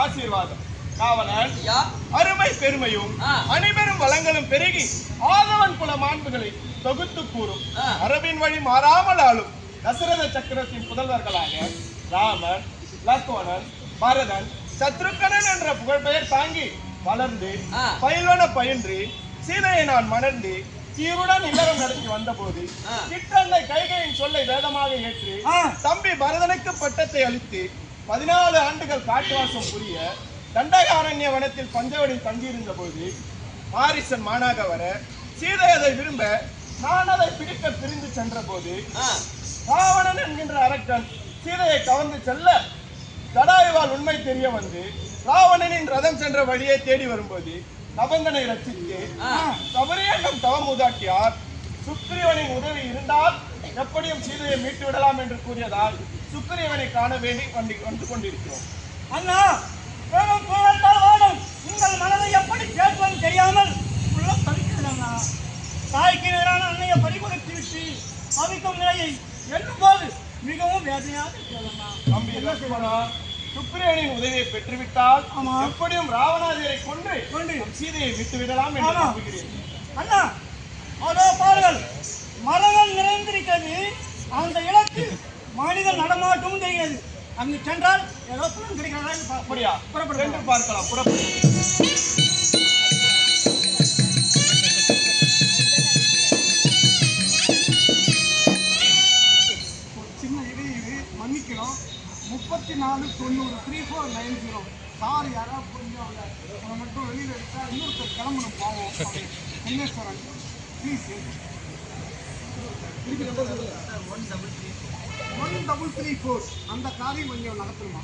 ஆசீர்வாதம். காவலன் அருமை பெருமையும் அனைவரும் வளங்களும் பெருகி ஆதவன் குல மாண்புகளை தொகுத்து கூறும் அரபின் வழி மாறாமல் ஆளும் தசரத சக்கரத்தின் புதல்வர்களாக ராமன், லக்ஷ்மணன், பரதன், சத்ருகனன் என்ற புகழ்பெயர் தாங்கி வளர்ந்து பயில்வன பயின்று சீதையை நான் மணந்து சீருடன் இல்லறம் நடத்தி வந்த போது சிற்றன்னை கைகையின் சொல்லை வேதமாக ஏற்று தம்பி பரதனுக்கு பட்டத்தை அளித்து 14 ஆண்டுகள் காட்டுவாசம் புரிய தண்டகாரண்ய வனத்தில் பஞ்சவடி தங்கியிருந்த போது மாரிசன் மானாக வர சீதை அதை விரும்ப நான் அதை பிடிக்க பிரிந்து சென்ற போது ராவணன் என்கின்ற அரக்கன் சீதையை கவர்ந்து செல்ல ஜடாயுவால் உண்மை தெரிய வந்து ராவணனின் ரதம் சென்ற வழியை தேடி வரும்போது நபந்தனை ரசித்து சபரியன்னும் தவமுதாட்டியார் சுக்ரீவனின் உதவி இருந்தால் எப்படியும் சீதையை மீட்டு விடலாம் என்று கூறியதால் சுக்ரீவனை காண வேண்டி வந்து கொண்டிருக்கிறோம். அண்ணா, உங்கள் மனதை எப்படி கேட்பது தெரியாமல் உள்ள தவிக்கிறதா? தாய்க்கு எதிரான அன்னையை பறிகொடுத்து விட்டு அவிக்கும் நிலையை எண்ணும் போது மிகவும் வேதனையாக இருக்கிறதா? தம்பி லட்சுமணா, சுக்ரீவனின் உதவியை பெற்றுவிட்டால் எப்படியும் ராவணாதியை கொண்டு சீதையை விட்டு விடலாம் என்று நம்புகிறேன். அண்ணா, அதோ பாருங்கள், மரங்கள் நிறைந்திருக்கிறது. அந்த இடத்தில் மனிதன் நடமாட்டமும் தெரிகிறது. அங்கு சென்றால் ஏதோ புலம் கிடைக்கிறதா? அப்படியா? புறப்பட்டு பார்க்கலாம். புறப்பட்டு சின்ன இது மன்னிக்கணும். 34 90 3490 சார் யாராவது கொஞ்சம் அவனை மட்டும் வெளியில் எடுத்தா இன்னொருத்தர் கிளம்பணும் போவோம். முன்னேஸ்வரன் ப்ளீஸ் 1334 அந்த காரியம் கொஞ்சம் நடத்தணுமா?